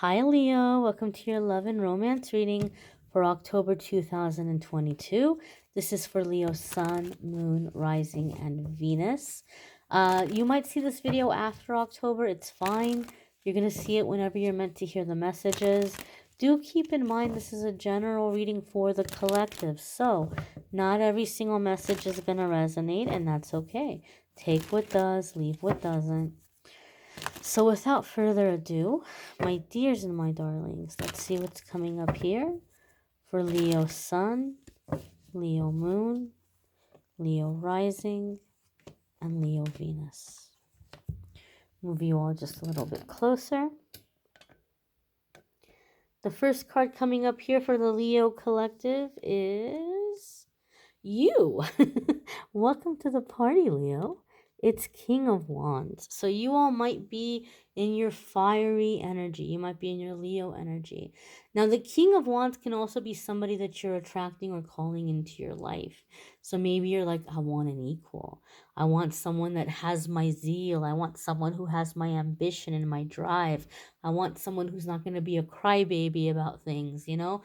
Hi, Leo. Welcome to your love and romance reading for October 2022. This is for Leo Sun, Moon, Rising, and Venus. You might see this video after October. It's fine. You're going to see it whenever you're meant to hear the messages. Do keep in mind this is a general reading for the collective. So not every single message is going to resonate, and that's okay. Take what does, leave what doesn't. So without further ado, my dears and my darlings, let's see what's coming up here for Leo Sun, Leo Moon, Leo Rising, and Leo Venus. Move you all just a little bit closer. The first card coming up here for the Leo collective is you. Welcome to the party, Leo. It's King of Wands. So you all might be in your fiery energy. You might be in your Leo energy. Now, the King of Wands can also be somebody that you're attracting or calling into your life. So maybe you're like, I want an equal. I want someone that has my zeal. I want someone who has my ambition and my drive. I want someone who's not going to be a crybaby about things, you know?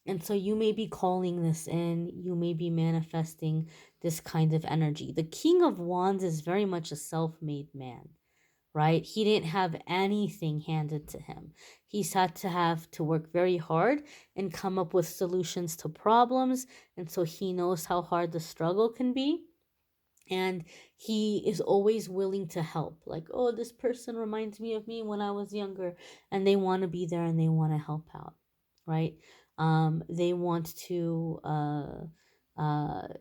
And so you may be calling this in, you may be manifesting this kind of energy. The King of Wands is very much a self-made man, right? He didn't have anything handed to him. He's had to have to work very hard and come up with solutions to problems. And so he knows how hard the struggle can be. And he is always willing to help. Like, oh, this person reminds me of me when I was younger. And they want to be there and they want to help out, right? They want to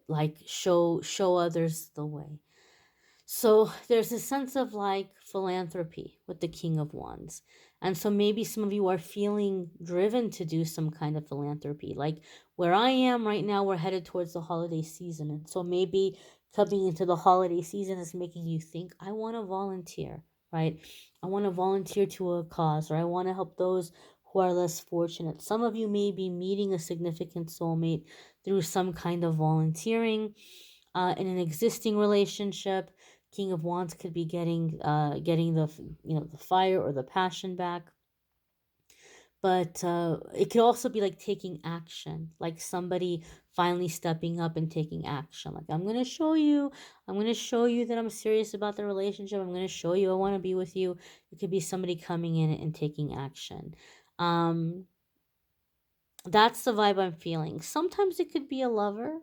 like show others the way. So there's a sense of like philanthropy with the King of Wands. And so maybe some of you are feeling driven to do some kind of philanthropy. Like where I am right now, we're headed towards the holiday season. And so maybe coming into the holiday season is making you think, I want to volunteer, right? I want to volunteer to a cause, or I want to help those who are less fortunate. Some of you may be meeting a significant soulmate through some kind of volunteering in an existing relationship. King of Wands could be getting the fire or the passion back. But it could also be like taking action, like somebody finally stepping up and taking action. Like, I'm going to show you that I'm serious about the relationship. I'm going to show you I want to be with you. It could be somebody coming in and taking action. That's the vibe I'm feeling. Sometimes it could be a lover,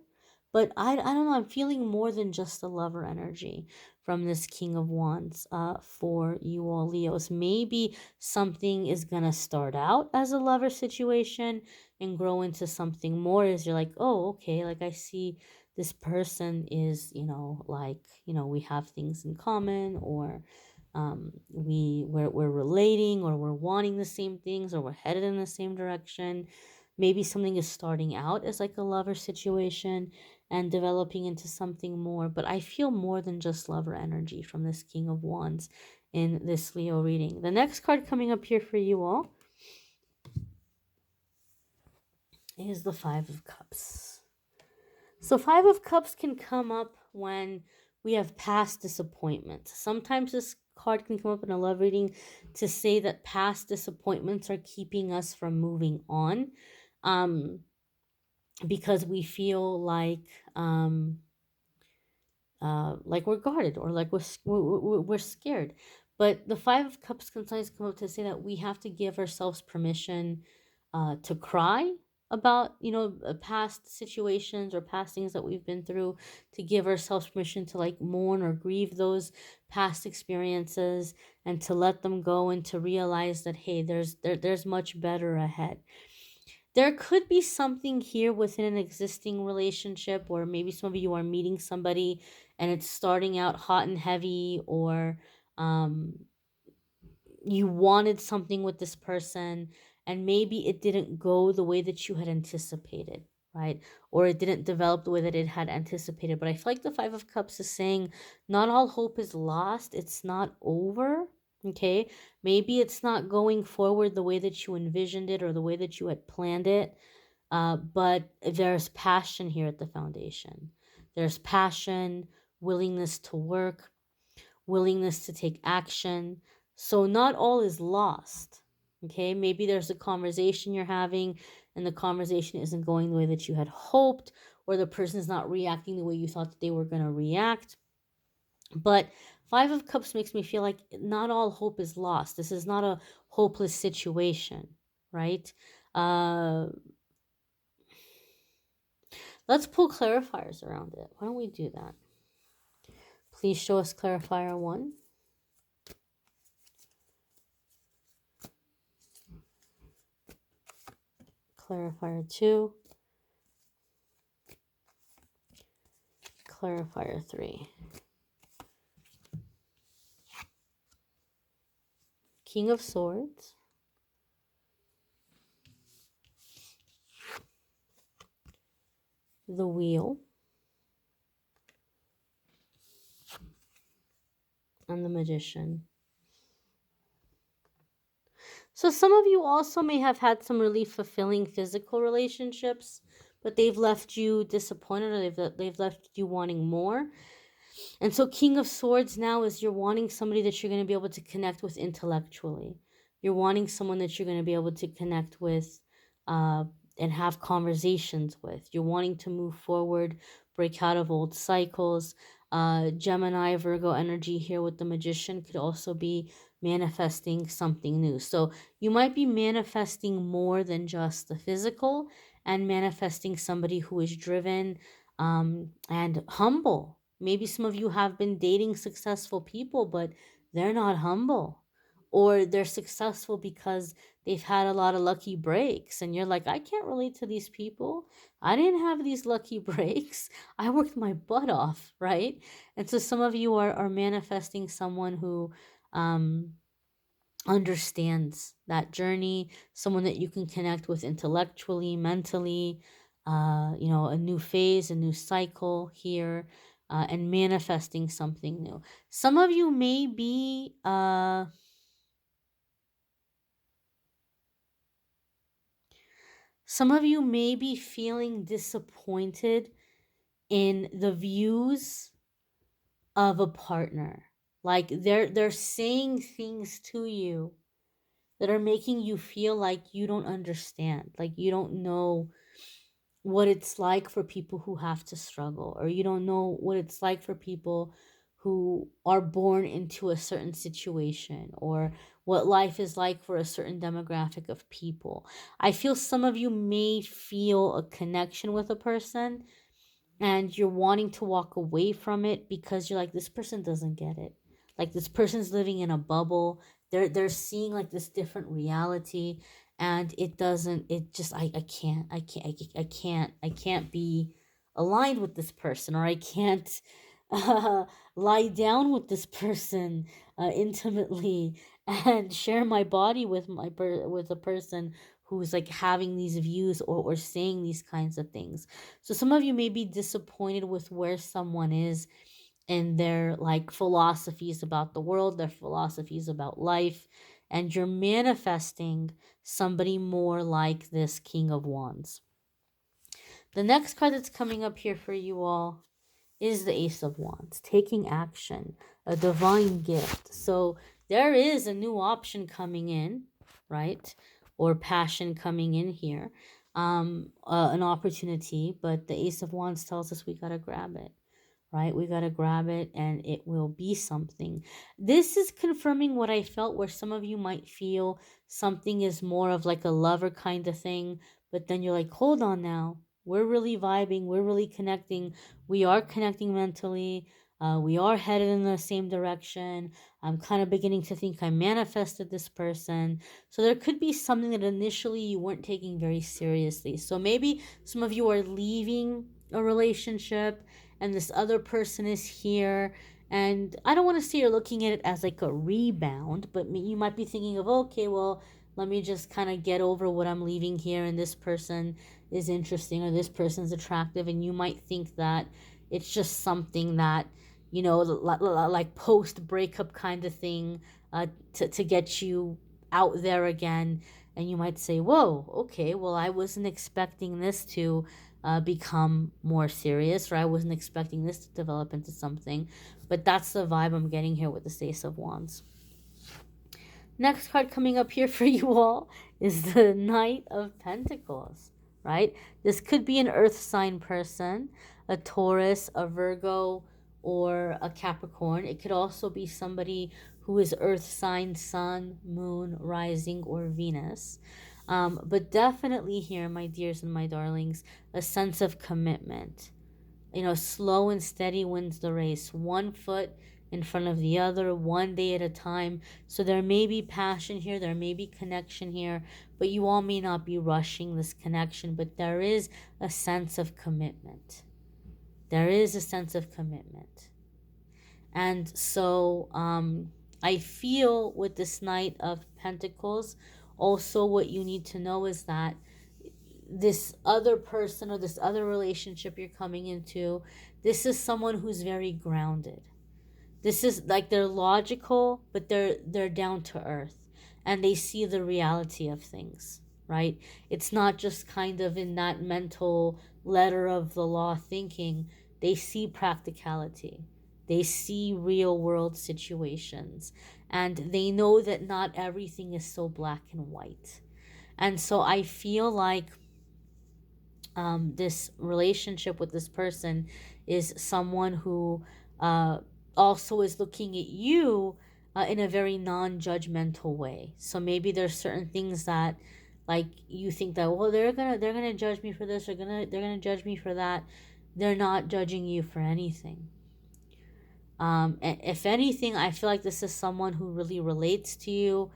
but I don't know. I'm feeling more than just a lover energy from this King of Wands for you all Leos. Maybe something is going to start out as a lover situation and grow into something more as you're like, oh, okay, like I see this person is, we have things in common, or we're relating, or we're wanting the same things, or we're headed in the same direction. Maybe something is starting out as like a lover situation and developing into something more. But I feel more than just lover energy from this King of Wands in this Leo reading. The next card coming up here for you all is the Five of Cups. So Five of Cups can come up when we have past disappointments. Sometimes this card can come up in a love reading to say that past disappointments are keeping us from moving on. Because we feel like we're guarded, or like we're scared. But the Five of Cups can sometimes come up to say that we have to give ourselves permission to cry about past situations or past things that we've been through, to give ourselves permission to like mourn or grieve those past experiences, and to let them go, and to realize that, hey, there's much better ahead. There could be something here within an existing relationship, or maybe some of you are meeting somebody and it's starting out hot and heavy, or you wanted something with this person and maybe it didn't go the way that you had anticipated, right? Or it didn't develop the way that it had anticipated. But I feel like the Five of Cups is saying not all hope is lost. It's not over. Okay, maybe it's not going forward the way that you envisioned it or the way that you had planned it, but there's passion here at the foundation. There's passion, willingness to work, willingness to take action. So not all is lost, Okay, maybe there's a conversation you're having and the conversation isn't going the way that you had hoped, or the person is not reacting the way you thought that they were going to react. But Five of Cups makes me feel like not all hope is lost. This is not a hopeless situation, right? Uh, let's pull clarifiers around it. Why don't we do that? Please show us clarifier 1. Clarifier 2. Clarifier 3. King of Swords. The Wheel. And the Magician. So some of you also may have had some really fulfilling physical relationships, but they've left you disappointed, or they've left you wanting more. And so King of Swords now is you're wanting somebody that you're going to be able to connect with intellectually. You're wanting someone that you're going to be able to connect with and have conversations with. You're wanting to move forward, break out of old cycles. Gemini, Virgo energy here with the Magician could also be manifesting something new. So you might be manifesting more than just the physical, and manifesting somebody who is driven and humble. Maybe some of you have been dating successful people, but they're not humble. Or they're successful because they've had a lot of lucky breaks. And you're like, I can't relate to these people. I didn't have these lucky breaks. I worked my butt off, right? And so some of you are manifesting someone who understands that journey, someone that you can connect with intellectually, mentally, a new phase, a new cycle here, and manifesting something new. Some of you may be feeling disappointed in the views of a partner. Like they're saying things to you that are making you feel like you don't understand, like you don't know what it's like for people who have to struggle, or you don't know what it's like for people who are born into a certain situation, or what life is like for a certain demographic of people. I feel some of you may feel a connection with a person and you're wanting to walk away from it because you're like, this person doesn't get it. Like this person's living in a bubble. They're seeing like this different reality, and I can't be aligned with this person, or I can't lie down with this person intimately and share my body with with a person who's like having these views, or saying these kinds of things. So some of you may be disappointed with where someone is in their like philosophies about the world, their philosophies about life, and you're manifesting somebody more like this King of Wands. The next card that's coming up here for you all is the Ace of Wands, taking action, a divine gift. So there is a new option coming in, right? Or passion coming in here, an opportunity, but the Ace of Wands tells us we got to grab it, right? We got to grab it and it will be something. This is confirming what I felt, where some of you might feel something is more of like a lover kind of thing, but then you're like, hold on now. We're really vibing. We're really connecting. We are connecting mentally. We are headed in the same direction. I'm kind of beginning to think I manifested this person. So there could be something that initially you weren't taking very seriously. So maybe some of you are leaving a relationship and this other person is here. And I don't want to say you're looking at it as like a rebound, but you might be thinking of, okay, well, let me just kind of get over what I'm leaving here, and this person is interesting, or this person's attractive, and you might think that it's just something that, like post breakup kind of thing, to get you out there again. And you might say, whoa, okay, well, I wasn't expecting this to become more serious, or I wasn't expecting this to develop into something. But that's the vibe I'm getting here with the Ace of Wands. Next card coming up here for you all is the Knight of Pentacles, right? This could be an earth sign person, a Taurus, a Virgo, or a Capricorn. It could also be somebody who is earth sign, sun, moon, rising, or Venus. But definitely here, my dears and my darlings, a sense of commitment. Slow and steady wins the race. One foot in front of the other, one day at a time. So there may be passion here, there may be connection here, but you all may not be rushing this connection, but there is a sense of commitment. There is a sense of commitment. And so I feel with this Knight of Pentacles, also what you need to know is that this other person or this other relationship you're coming into, this is someone who's very grounded. This is like they're logical, but they're down to earth and they see the reality of things, right? It's not just kind of in that mental letter of the law thinking. They see practicality. They see real world situations and they know that not everything is so black and white. And so I feel like this relationship with this person is someone who also is looking at you in a very non-judgmental way. So maybe there's certain things that like you think that, well, they're gonna judge me for this, or they're gonna judge me for that. They're not judging you for anything. And if anything, I feel like this is someone who really relates to you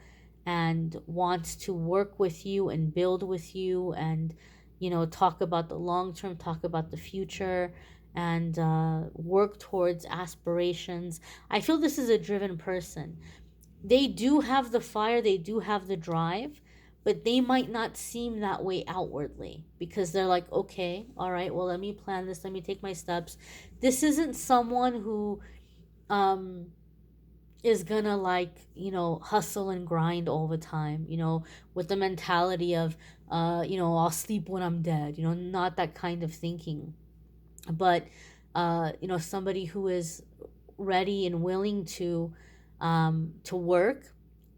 and wants to work with you and build with you and, talk about the long term, talk about the future, and work towards aspirations. I feel this is a driven person. They do have the fire, they do have the drive, but they might not seem that way outwardly because they're like, okay, all right, well, let me plan this, let me take my steps. This isn't someone who um is gonna like hustle and grind all the time, with the mentality of I'll sleep when I'm dead, not that kind of thinking, but somebody who is ready and willing to work,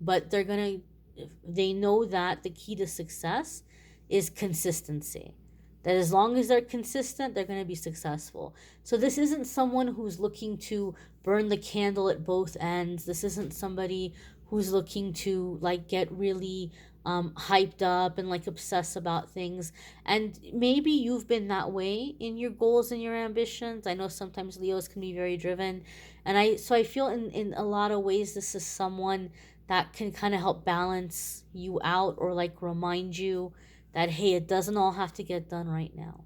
but they know that the key to success is consistency. That as long as they're consistent, they're going to be successful. So this isn't someone who's looking to burn the candle at both ends. This isn't somebody who's looking to like get really hyped up and like obsess about things. And maybe you've been that way in your goals and your ambitions. I know sometimes Leos can be very driven, and I feel in a lot of ways this is someone that can kind of help balance you out or like remind you that, hey, it doesn't all have to get done right now,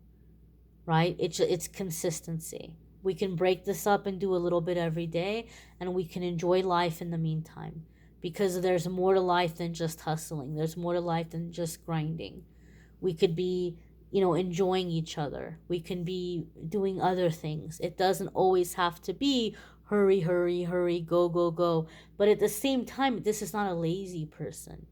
right? It's consistency. We can break this up and do a little bit every day, and we can enjoy life in the meantime, because there's more to life than just hustling. There's more to life than just grinding. We could be, enjoying each other. We can be doing other things. It doesn't always have to be hurry, hurry, hurry, go, go, go. But at the same time, this is not a lazy person.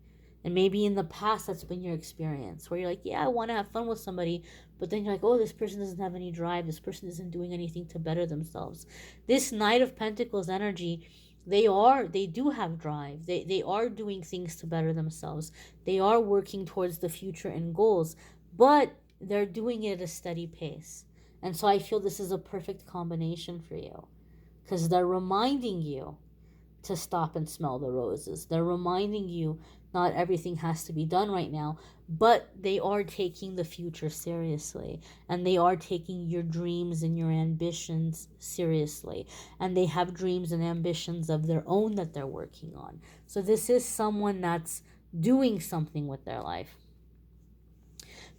And maybe in the past, that's been your experience where you're like, yeah, I want to have fun with somebody. But then you're like, oh, this person doesn't have any drive. This person isn't doing anything to better themselves. This Knight of Pentacles energy, they do have drive. They are doing things to better themselves. They are working towards the future and goals, but they're doing it at a steady pace. And so I feel this is a perfect combination for you, because they're reminding you to stop and smell the roses. They're reminding you not everything has to be done right now, but they are taking the future seriously, and they are taking your dreams and your ambitions seriously, and they have dreams and ambitions of their own that they're working on. So this is someone that's doing something with their life.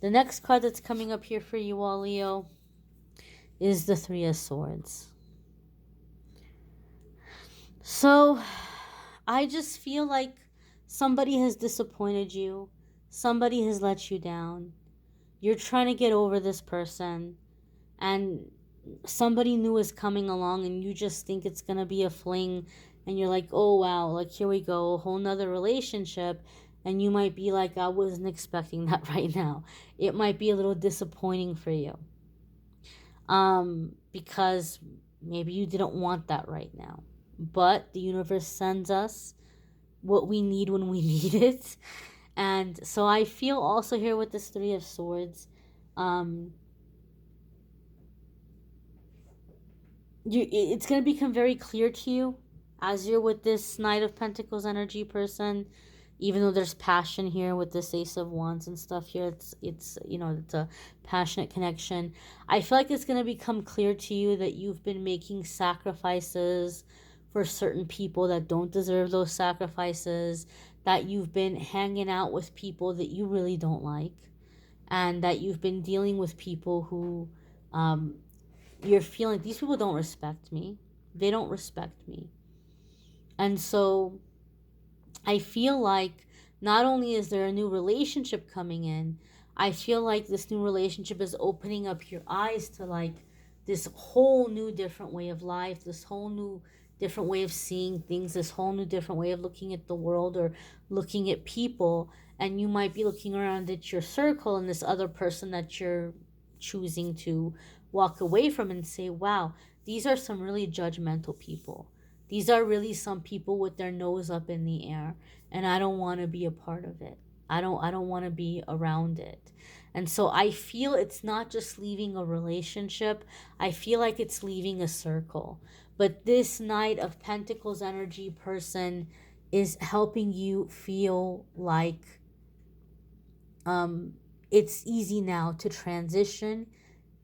The next card that's coming up here for you all, Leo, is the Three of Swords. So I just feel like somebody has disappointed you. Somebody has let you down. You're trying to get over this person, and somebody new is coming along, and you just think it's going to be a fling, and you're like, oh wow, like here we go, a whole nother relationship. And you might be like, I wasn't expecting that right now. It might be a little disappointing for you. Because maybe you didn't want that right now. But the universe sends us what we need when we need it. And so I feel also here with this Three of Swords, it's going to become very clear to you as you're with this Knight of Pentacles energy person. Even though there's passion here with this Ace of Wands and stuff here, it's it's a passionate connection. I feel like it's going to become clear to you that you've been making sacrifices for certain people that don't deserve those sacrifices, that you've been hanging out with people that you really don't like, and that you've been dealing with people who you're feeling, these people don't respect me. They don't respect me. And so I feel like not only is there a new relationship coming in, I feel like this new relationship is opening up your eyes to like this whole new different way of life, this whole new different way of seeing things, this whole new different way of looking at the world or looking at people. And you might be looking around at your circle and this other person that you're choosing to walk away from and say, wow, these are some really judgmental people. These are really some people with their nose up in the air, and I don't want to be a part of it. I don't want to be around it. And so I feel it's not just leaving a relationship. I feel like it's leaving a circle. But this Knight of Pentacles energy person is helping you feel like it's easy now to transition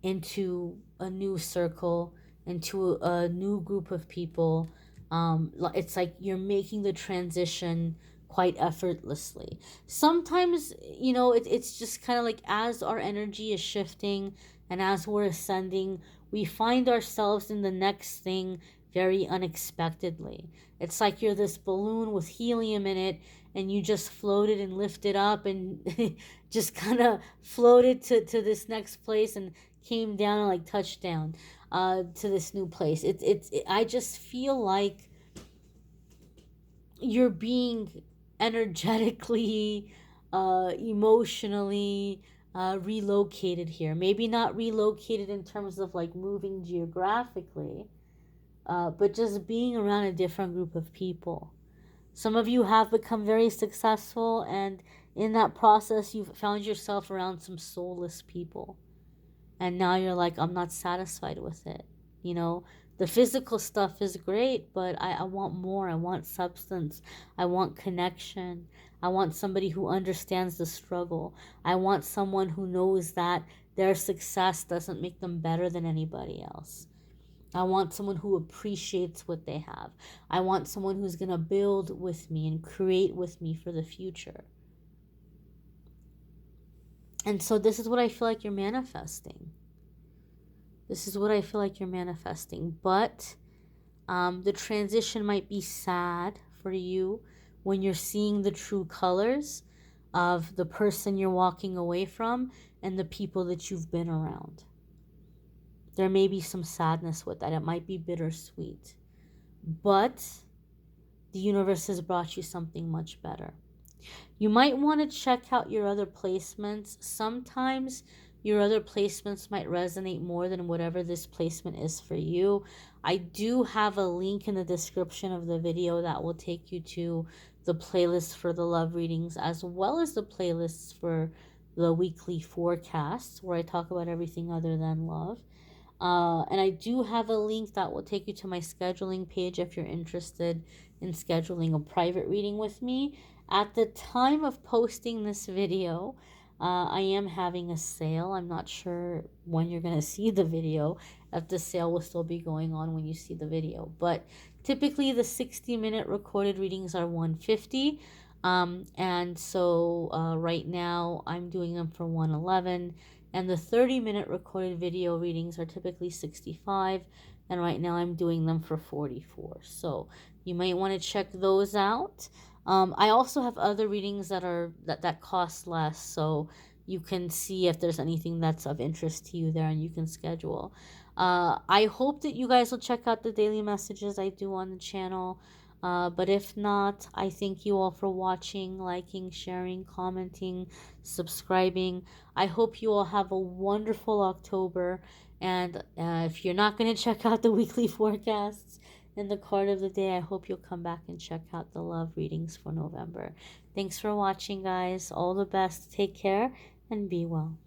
into a new circle, into a new group of people. It's like you're making the transition quite effortlessly. Sometimes, it's just kind of like as our energy is shifting and as we're ascending, we find ourselves in the next thing very unexpectedly. It's like you're this balloon with helium in it and you just floated and lifted up and just kind of floated to this next place and came down and like touched down to this new place. I just feel like you're being energetically, emotionally relocated here. Maybe not relocated in terms of like moving geographically, but just being around a different group of people. Some of you have become very successful, and in that process, you've found yourself around some soulless people. And now you're like, I'm not satisfied with it. The physical stuff is great, but I want more. I want substance. I want connection. I want somebody who understands the struggle. I want someone who knows that their success doesn't make them better than anybody else. I want someone who appreciates what they have. I want someone who's going to build with me and create with me for the future. And so this is what I feel like you're manifesting. This is what I feel like you're manifesting. But the transition might be sad for you when you're seeing the true colors of the person you're walking away from and the people that you've been around. There may be some sadness with that. It might be bittersweet. But the universe has brought you something much better. You might want to check out your other placements. Sometimes your other placements might resonate more than whatever this placement is for you. I do have a link in the description of the video that will take you to the playlist for the love readings, as well as the playlists for the weekly forecasts where I talk about everything other than love. And I do have a link that will take you to my scheduling page if you're interested in scheduling a private reading with me. At the time of posting this video, I am having a sale. I'm not sure when you're going to see the video, if the sale will still be going on when you see the video. But typically the 60-minute recorded readings are $150. And so right now I'm doing them for $111. And the 30-minute recorded video readings are typically $65. And right now I'm doing them for $44. So you might want to check those out. I also have other readings that cost less, so you can see if there's anything that's of interest to you there and you can schedule. I hope that you guys will check out the daily messages I do on the channel. But if not, I thank you all for watching, liking, sharing, commenting, subscribing. I hope you all have a wonderful October. And if you're not going to check out the weekly forecasts And the card of the day, I hope you'll come back and check out the love readings for November. Thanks for watching, guys. All the best. Take care and be well.